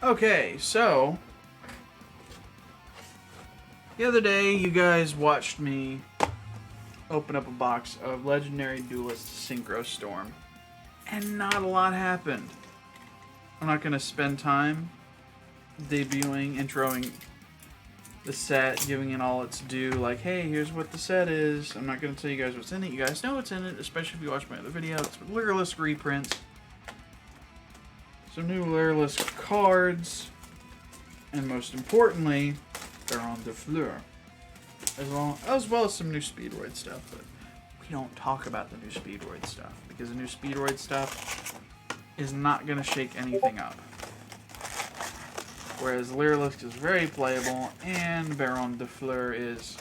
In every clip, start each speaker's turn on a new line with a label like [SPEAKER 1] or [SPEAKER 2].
[SPEAKER 1] Okay, so the other day you guys watched me open up a box of Legendary Duelists Synchro Storm, and not a lot happened. I'm not going to spend time debuting, introing the set, giving it all its due, like, hey, here's what the set is. I'm not going to tell you guys what's in it. You guys know what's in it, especially if you watch my other video. It's Lureless reprints, some new Lureless cards, and most importantly, Baron de Fleur, as well as some new Speedroid stuff, but we don't talk about the new Speedroid stuff, because the new Speedroid stuff is not going to shake anything up. Whereas Lureless is very playable, and Baron de Fleur is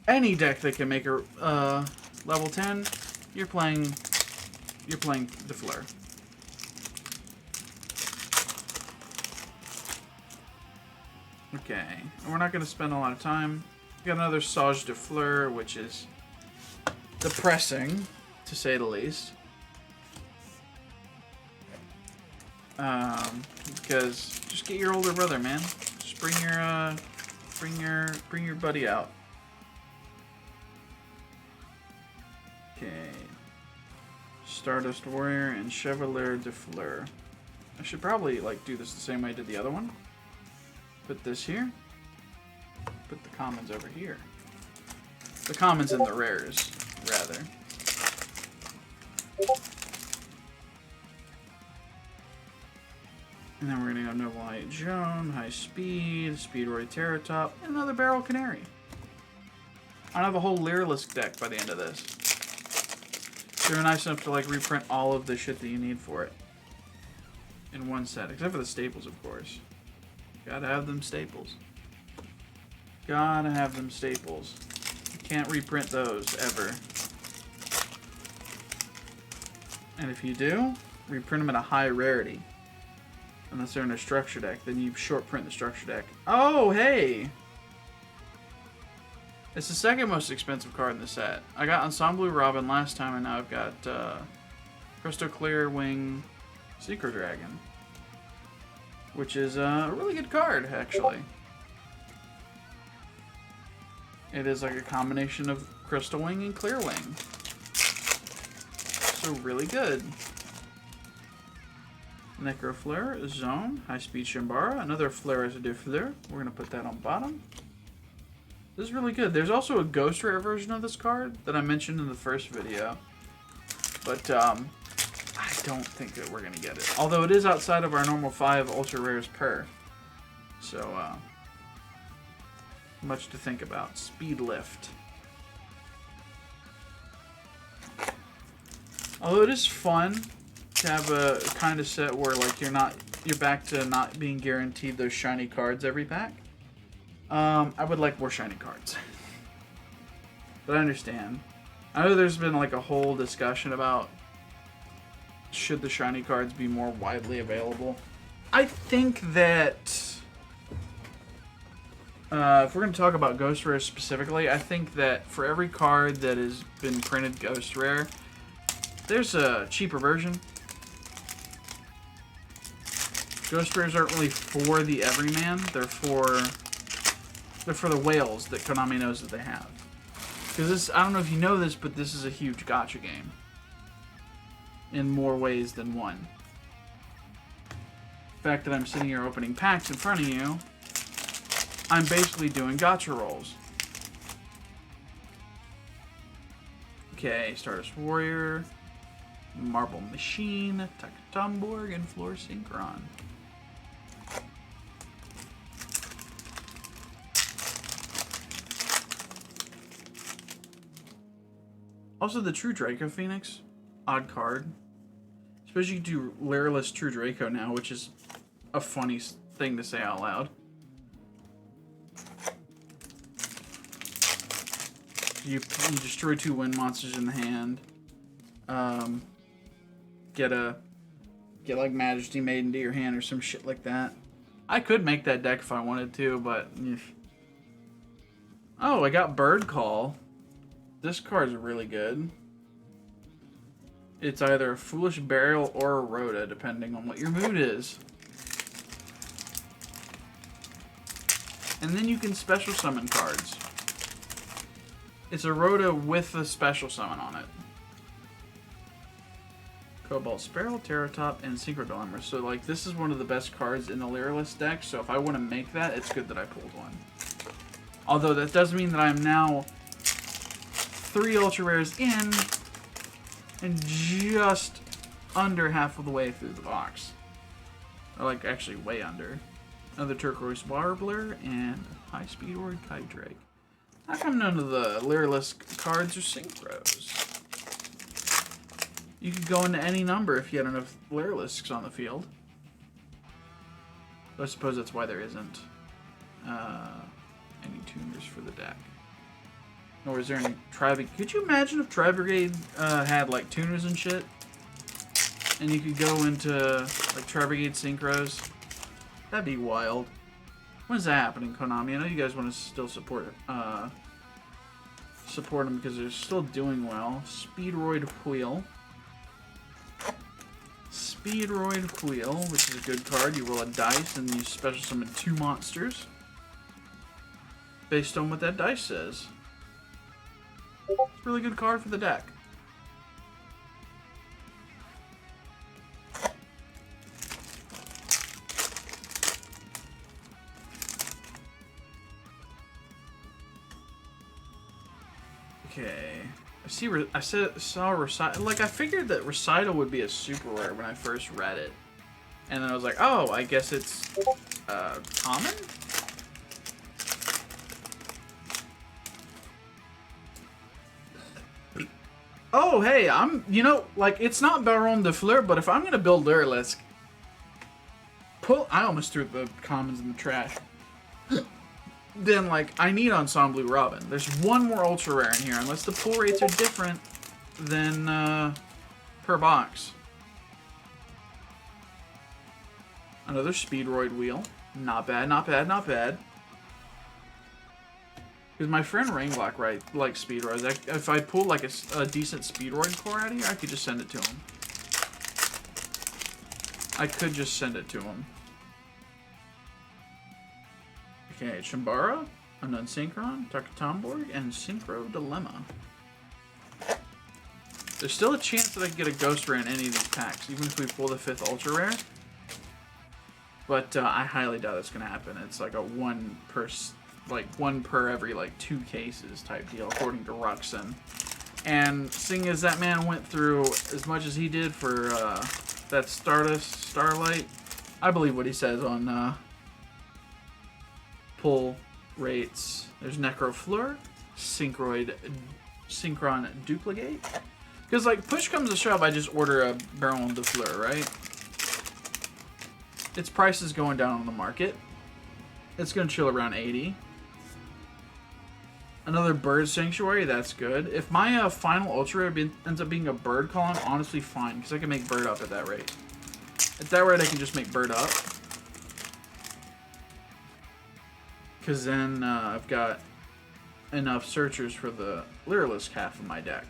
[SPEAKER 1] any deck that can make a level 10. You're playing de Fleur. Okay, and we're not going to spend a lot of time. We got another Sage de Fleur, which is depressing, to say the least. Because just get your older brother, man. Just bring your buddy out. Okay. Stardust Warrior and Chevalier de Fleur. I should probably do this the same way I did the other one. Put this here. Put the commons over here. The commons and the rares, rather. And then we're going to go Noble Knight Joan, High Speed, Speedroid Terratop, and another Barrel Canary. I'll have a whole Lureless deck by the end of this. They're nice enough to reprint all of the shit that you need for it in one set, except for the staples, of course. Gotta have them staples. Gotta have them staples. You can't reprint those ever. And if you do, reprint them at a high rarity. Unless they're in a structure deck, then you short print the structure deck. Oh, hey! It's the second most expensive card in the set. I got Ensemble Robin last time, and now I've got Crystal Clear Wing Secret Dragon. Which is a really good card, actually. It is like a combination of Crystal Wing and Clear Wing. So really good. Necrofleur, Zone, High Speed Shimbara, another Fleur as a de Fleur. We're going to put that on bottom. This is really good. There's also a Ghost Rare version of this card that I mentioned in the first video. But I don't think that we're going to get it. Although it is outside of our normal 5 Ultra Rares per. So, much to think about. Speed Lift. Although it is fun to have a kind of set where you're back to not being guaranteed those shiny cards every pack. I would like more shiny cards. But I understand. I know there's been a whole discussion about should the shiny cards be more widely available. I think that if we're going to talk about Ghost Rare specifically, I think that for every card that has been printed Ghost Rare, there's a cheaper version. Ghost Rares aren't really for the everyman. They're for the whales that Konami knows that they have. Because this, I don't know if you know this, but this is a huge gacha game. In more ways than one. The fact that I'm sitting here opening packs in front of you, I'm basically doing gacha rolls. Okay, Stardust Warrior, Marble Machine, Takatomborg, and Floor Synchron. Also, the True Draco Phoenix, odd card. Especially you do Lureless True Draco now, which is a funny thing to say out loud. You destroy 2 wind monsters in the hand. Get Majesty Maiden to your hand or some shit like that. I could make that deck if I wanted to, but... Oh, I got Bird Call. This card's really good. It's either a Foolish Burial or a Rhoda, depending on what your mood is. And then you can special summon cards. It's a Rota with a special summon on it. Cobalt Sparrow, Terratop, and Synchro Dilemma. So, like, this is one of the best cards in the Lyralist deck, so if I want to make that, it's good that I pulled one. Although, that does mean that I'm now 3 Ultra Rares in, and just under half of the way through the box. Or, like, actually way under. Another Turquoise Warbler, and High Speedroid Kite Drake. How come none of the Lyralist cards are Synchros? You could go into any number if you had enough Lyralisks on the field. But I suppose that's why there isn't any tuners for the deck. Nor is there any Tri-Brigade. Could you imagine if Tri-Brigade had like tuners and shit? And you could go into like Tri-Brigade Synchros? That'd be wild. When is that happening, Konami? I know you guys want to still support them because they're still doing well. Speedroid Wheel. Speedroid Wheel, which is a good card. You roll a dice and you special summon 2 monsters based on what that dice says. It's a really good card for the deck. Okay. I saw Recital. Like, I figured that Recital would be a super rare when I first read it. And then I was like, oh, I guess it's common? Oh, hey, you know, like, it's not Baron de Fleur, but if I'm going to build Lyralisk, I almost threw the commons in the trash. Then, like, I need Ensemble Robin. There's one more ultra rare in here, unless the pull rates are different than per box. Another Speedroid Wheel. Not bad, not bad, not bad. Because my friend Rainblock likes Speedroids. If I pull like a decent Speedroid core out of here, I could just send it to him. I could just send it to him. Okay, Shimbara, Unknown Synchron, Takatomborg, and Synchro Dilemma. There's still a chance that I can get a Ghost Rare in any of these packs, even if we pull the 5th Ultra Rare. But I highly doubt that's going to happen. It's like a one per every like 2 cases type deal, according to Ruxin. And seeing as that man went through as much as he did for that Stardust Starlight, I believe what he says on pull rates. There's Necrofleur, Synchron Duplicate. Because, like, push comes to shove, I just order a Baron de Fleur, right? Its price is going down on the market. It's going to chill around 80. Another Bird Sanctuary, that's good. If my final Ultra Rare ends up being a Bird Call, I'm honestly fine, because I can make Bird up at that rate. At that rate, I can just make Bird up. Because then I've got enough searchers for the Lyralisk half of my deck.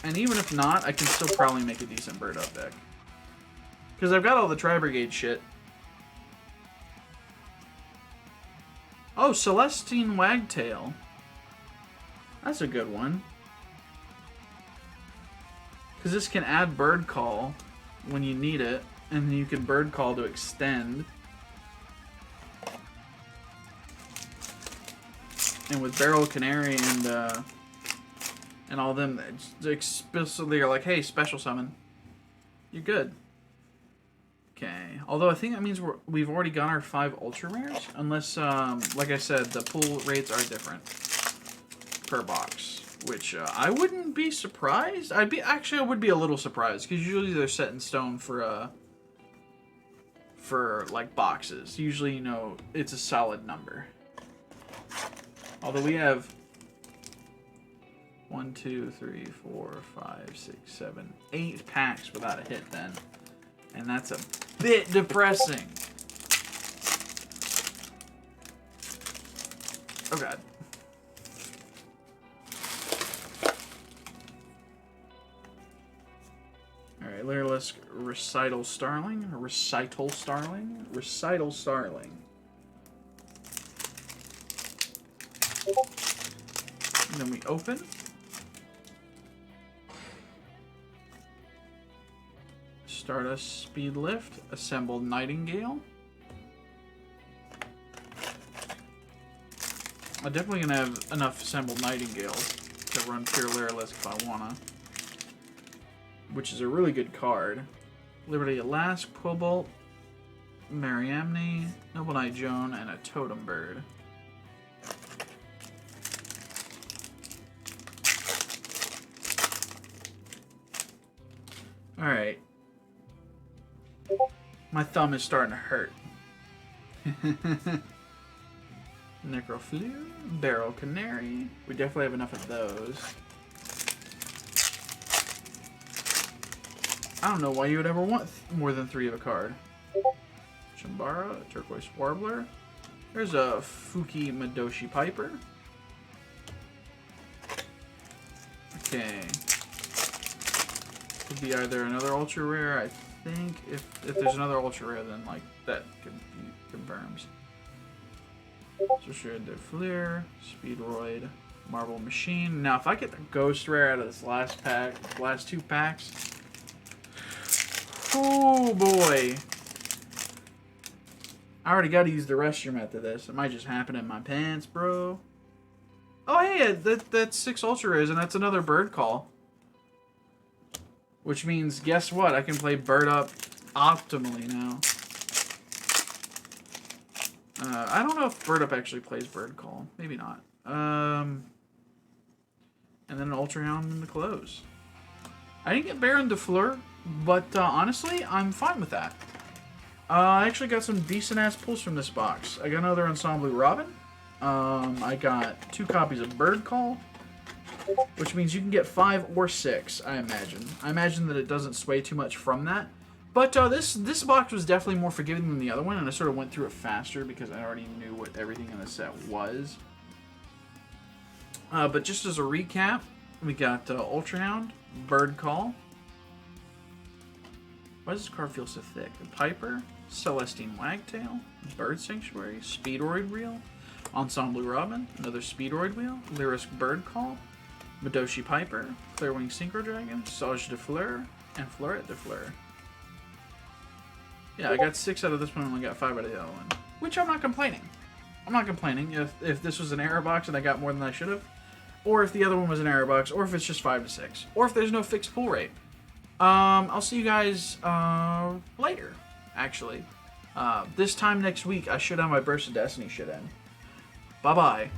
[SPEAKER 1] And even if not, I can still probably make a decent bird up deck. Because I've got all the Tri-Brigade shit. Oh, Celestine Wagtail. That's a good one. Because this can add Bird Call when you need it. And then you can Bird Call to extend. And with Barrel Canary and all them, explicitly are like, hey, special summon. You're good. Okay. Although I think that means we've already got our 5 Ultra Rares. Unless, like I said, the pull rates are different per box. Which, I wouldn't be surprised. I would be a little surprised. Because usually they're set in stone for like, boxes. Usually, you know, it's a solid number. Although we have 1, 2, 3, 4, 5, 6, 7, 8 packs without a hit then. And that's a bit depressing. Oh god. Alright, Alright, Lyrilisk, Recital Starling. Recital Starling? Recital Starling. And then we open. Stardust Speed Lift. Assembled Nightingale. I'm definitely going to have enough Assembled Nightingales to run pure Lyrilisk if I wanna. Which is a really good card. Liberty at Last, Quillbolt, Mariamne, Noble Knight Joan, and a Totem Bird. Alright. My thumb is starting to hurt. Necrofleur, Barrel Canary. We definitely have enough of those. I don't know why you would ever want more than 3 of a card. Chambara, Turquoise Warbler. There's a Fuki Madoshi Piper. Okay. Could be either another ultra rare. I think if there's another ultra rare, then like that could be confirms. Sorcerer de Fleur, Speedroid, Marble Machine. Now if I get the ghost rare out of this last pack, last 2 packs. Oh boy. I already got to use the restroom after this. It might just happen in my pants, bro. Oh hey, that's 6 ultra rares and that's another bird call. Which means, guess what? I can play bird up optimally now. I don't know if bird up actually plays bird call. Maybe not. And then an ultra hound in the close. I didn't get Baron de Fleur, but honestly, I'm fine with that. I actually got some decent-ass pulls from this box. I got another Ensemble Robin. I got 2 copies of Bird Call, which means you can get 5 or 6, I imagine. I imagine that it doesn't sway too much from that. But this box was definitely more forgiving than the other one, and I sort of went through it faster because I already knew what everything in the set was. But just as a recap, we got Ultra Hound, Bird Call. Why does this card feel so thick? Piper, Celestine Wagtail, Bird Sanctuary, Speedroid Reel, Ensemble Robin, another Speedroid Wheel, Lyrisk Bird Call, Madoshi Piper, Clearwing Synchro Dragon, Sage de Fleur, and Fleuret de Fleur. Yeah, I got 6 out of this one and only got 5 out of the other one. Which I'm not complaining. I'm not complaining if this was an error box and I got more than I should have. Or if the other one was an error box. Or if it's just 5 to 6. Or if there's no fixed pull rate. I'll see you guys later, actually. This time next week, I should have my Burst of Destiny shit in. Bye-bye.